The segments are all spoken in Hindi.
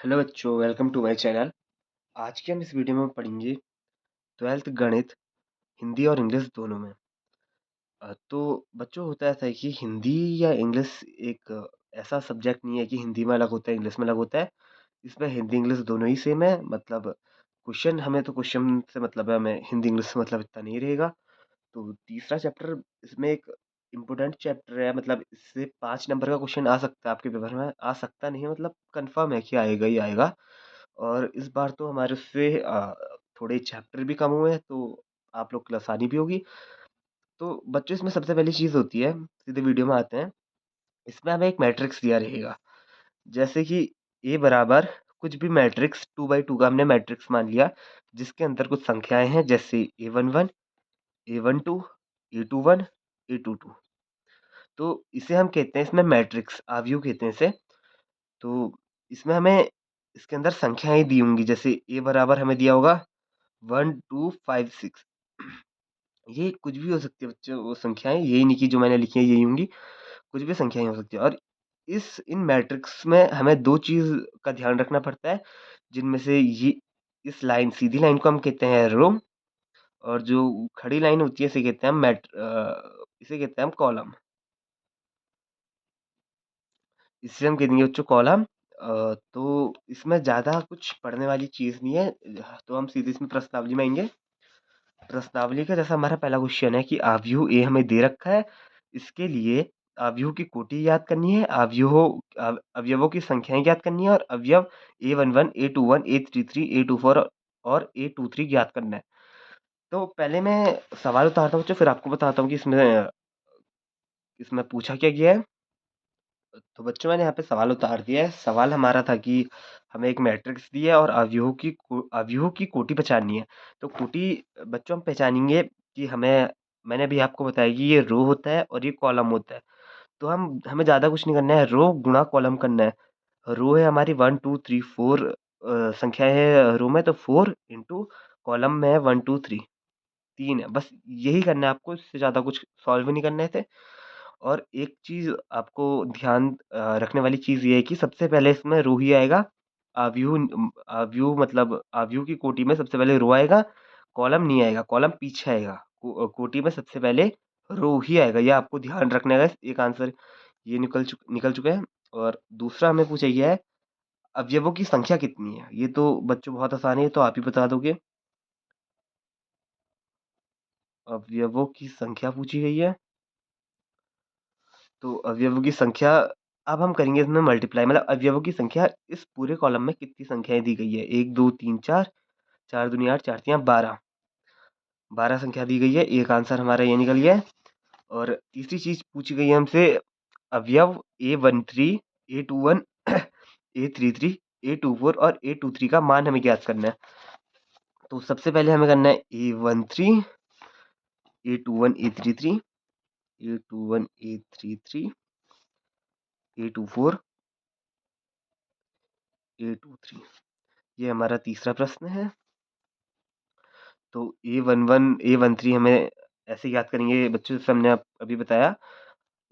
हेलो बच्चों, वेलकम टू माय चैनल। आज के हम इस वीडियो में पढ़ेंगे 12th गणित हिंदी और इंग्लिश दोनों में। तो बच्चों, होता ऐसा है कि हिंदी या इंग्लिश एक ऐसा सब्जेक्ट नहीं है कि हिंदी में अलग होता है, इंग्लिश में अलग होता है। इसमें हिंदी इंग्लिश दोनों ही सेम है। मतलब क्वेश्चन से मतलब है, हमें हिंदी इंग्लिश से मतलब इतना नहीं रहेगा। तो तीसरा चैप्टर इसमें एक इम्पोर्टेंट चैप्टर है। मतलब इससे 5 नंबर का क्वेश्चन आ सकता है आपके पेपर में, आ सकता नहीं है मतलब कंफर्म है कि आएगा ही आएगा। और इस बार तो हमारे उससे थोड़े चैप्टर भी कम हुए हैं, तो आप लोग के लिए आसानी भी होगी। तो बच्चों, इसमें सबसे पहली चीज़ होती है, सीधे वीडियो में आते हैं। इसमें हमें एक मैट्रिक्स दिया रहेगा, जैसे कि ए बराबर कुछ भी मैट्रिक्स 2 बाई 2 का हमने मैट्रिक्स मान लिया, जिसके अंदर कुछ संख्याएं हैं, जैसे A11, A12, A21, A22। तो इसे हम कहते हैं, इसमें मैट्रिक्स आव्यूह कहते हैं इसे। तो इसमें हमें इसके अंदर संख्याएं दी होंगी, जैसे ए बराबर हमें दिया होगा 1 2 5 6। ये कुछ भी हो सकती है बच्चों, वो संख्याएं यही नहीं कि जो मैंने लिखी है यही होंगी, कुछ भी संख्याएं हो सकती है। और इस इन मैट्रिक्स में हमें दो चीज का ध्यान रखना पड़ता है, जिनमें से ये इस लाइन, सीधी लाइन को हम कहते हैं रो, और जो खड़ी लाइन होती है इसे कहते हैं हम इसे कहते हैं हम कॉलम। इससे हम कह देंगे बच्चों कॉलम। तो इसमें ज़्यादा कुछ पढ़ने वाली चीज़ नहीं है। तो हम सीधे इसमें प्रश्नावली में आएंगे। प्रश्नावली का जैसा हमारा पहला क्वेश्चन है कि आव्यूह ए हमें दे रखा है। इसके लिए आव्यूह की कोटि याद करनी है, अवयवों की संख्याएं याद करनी है, और अवयव A11, A21, A33, A24 और A23 याद करना है। तो पहले मैं सवाल उतारता हूँ बच्चों, फिर आपको बताता हूँ कि इसमें इसमें पूछा क्या गया है। तो बच्चों, मैंने यहाँ पे सवाल उतार दिया है। सवाल हमारा था कि हमें एक मैट्रिक्स दी है और अवयवों की कोटि पहचाननी है। तो कोटि बच्चों हम पहचानेंगे कि मैंने अभी आपको बताया कि ये रो होता है और ये कॉलम होता है। तो हमें ज़्यादा कुछ नहीं करना है, रो गुणा कॉलम करना है। रो है हमारी 1 2 3 4, संख्याएं है रो में, तो 4 इंटू कॉलम में है 1 2 3, 3 है। बस यही करना है आपको, इससे ज़्यादा कुछ सॉल्व नहीं करने थे। और एक चीज़ आपको ध्यान रखने वाली चीज़ ये है कि सबसे पहले इसमें रो ही आएगा। आव्यूह की कोटि में सबसे पहले रो आएगा, कॉलम नहीं आएगा, कॉलम पीछे आएगा। कोटि में सबसे पहले रो ही आएगा, ये आपको ध्यान रखना है। एक आंसर ये निकल चुका है। और दूसरा हमें पूछा गया है अवयवों की संख्या कितनी है। ये तो बच्चों बहुत आसान है, ये तो आप ही बता दोगे। अवयवों की संख्या पूछी गई है, तो अवयवों की संख्या अब हम करेंगे इसमें मल्टीप्लाई। मतलब अवयवों की संख्या इस पूरे कॉलम में कितनी संख्याएं दी गई है, 1 2 3 4, 4 दूनी 8, 4 तियां 12, 12 संख्या दी गई है। एक आंसर हमारा ये निकल गया है। और तीसरी चीज पूछी गई है हमसे, अवयव A13, A21, A33, A24 और A23 का मान हमें ज्ञात करना है। तो सबसे पहले हमें करना है A13, A21, A33, A21, A33, A24, A23। ये हमारा तीसरा प्रश्न है। तो A13 हमें ऐसे याद करेंगे बच्चों, जैसे हमने अभी बताया।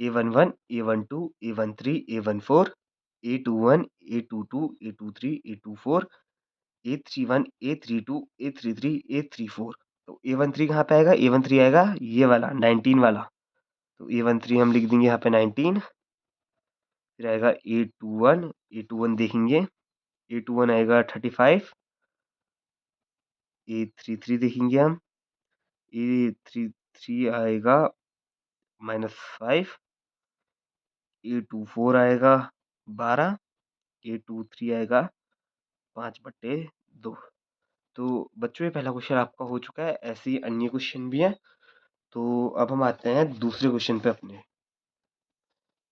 A11, A12, A13, A14, A21, A22, A23, A24, A31, A32, A33, A34। तो A13 कहाँ पे आएगा? A13 आएगा ये वाला 19 वाला। तो A13 हम लिख देंगे यहाँ पे 19। फिर आएगा A21 देखेंगे, A21 आएगा 35। A33 देखेंगे हम, A33 आएगा -5। A24 आएगा 12। A23 आएगा 5/2। तो बच्चों, ये पहला क्वेश्चन आपका हो चुका है। ऐसे ही अन्य क्वेश्चन भी हैं। तो अब हम आते हैं दूसरे क्वेश्चन पे अपने।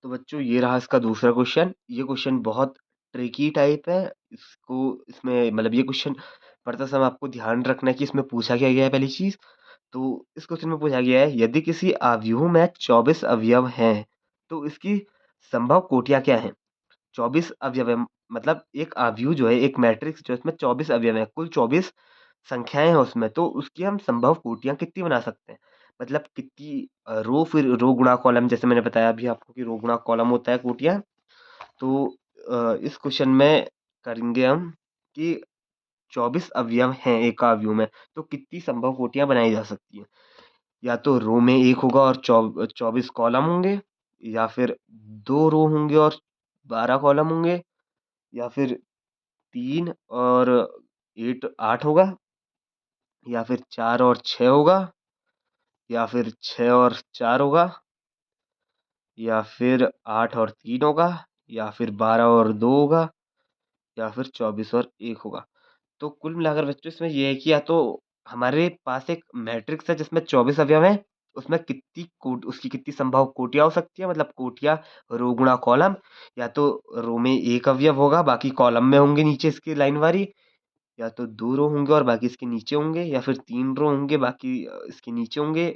तो बच्चों, ये रहा इसका दूसरा क्वेश्चन। ये क्वेश्चन बहुत ट्रिकी टाइप है। इसको इसमें मतलब ये क्वेश्चन पढ़ते समय आपको ध्यान रखना है कि इसमें पूछा क्या गया है। पहली चीज, तो इस क्वेश्चन में पूछा गया है, यदि किसी आव्यूह में 24 अवयव हैं, तो इसकी संभव कोटियां क्या हैं? 24 अवयव है, मतलब एक आव्यूह जो है, एक मैट्रिक्स जो है, इसमें 24 अवयव है, कुल 24 संख्याएं हैं उसमें। तो उसकी हम संभव कोटियां कितनी बना सकते हैं? मतलब कितनी रो, फिर रो गुणा कॉलम, जैसे मैंने बताया अभी आपको कि रो गुणा कॉलम होता है कोटियां। तो इस क्वेश्चन में करेंगे हम कि 24 अवयव हैं एक अवयव में, तो कितनी संभव कोटियाँ बनाई जा सकती हैं? या तो रो में 1 होगा और 24 कॉलम होंगे, या फिर 2 रो होंगे और 12 कॉलम होंगे, या फिर 3 और 8 होगा, या फिर 4 और 6 होगा, या फिर 6 और 4 होगा, या फिर 8 और 3 होगा, या फिर 12 और 2 होगा, या फिर 24 और 1 होगा। तो कुल मिलाकर बच्चों इसमें ये है कि या तो हमारे पास एक मैट्रिक्स है जिसमें 24 अवयव हैं, उसमें उसकी कितनी संभव कोटियाँ हो सकती है, मतलब कोटियाँ रो गुणा कॉलम, या तो रो में 1 अवयव होगा, बाकी कॉलम में होंगे नीचे इसकी लाइन वारी, या तो 2 रो होंगे और बाकी इसके नीचे होंगे, या फिर 3 रो होंगे बाकी इसके नीचे होंगे।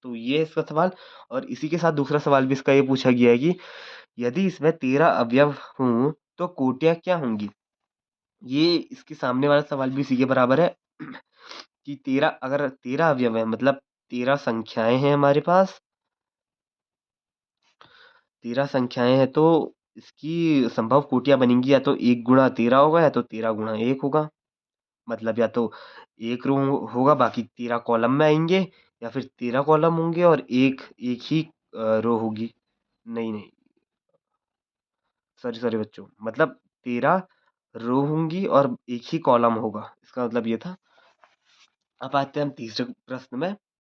तो ये है इसका सवाल। और इसी के साथ दूसरा सवाल भी इसका ये पूछा गया है कि यदि इसमें 13 अवयव हों तो कोटियाँ क्या होंगी? ये इसके सामने वाला सवाल भी इसी के बराबर है कि 13 अगर 13 अवयव हैं मतलब 13 संख्याएँ हैं हमारे पास, 13 संख्याएँ हैं तो इसकी संभव कोटियाँ बनेंगी या तो 1 गुणा 13 होगा या तो 13 गुणा 1 होगा। मतलब या तो 1 रो होगा बाकी 13 कॉलम में आएँगे, या फिर 13 कॉलम होंगे और एक ही रो होगी। नहीं, नहीं, सॉरी बच्चों, मतलब 13 रो होंगी और एक ही कॉलम होगा। इसका मतलब ये था। अब आते हैं हम तीसरे प्रश्न में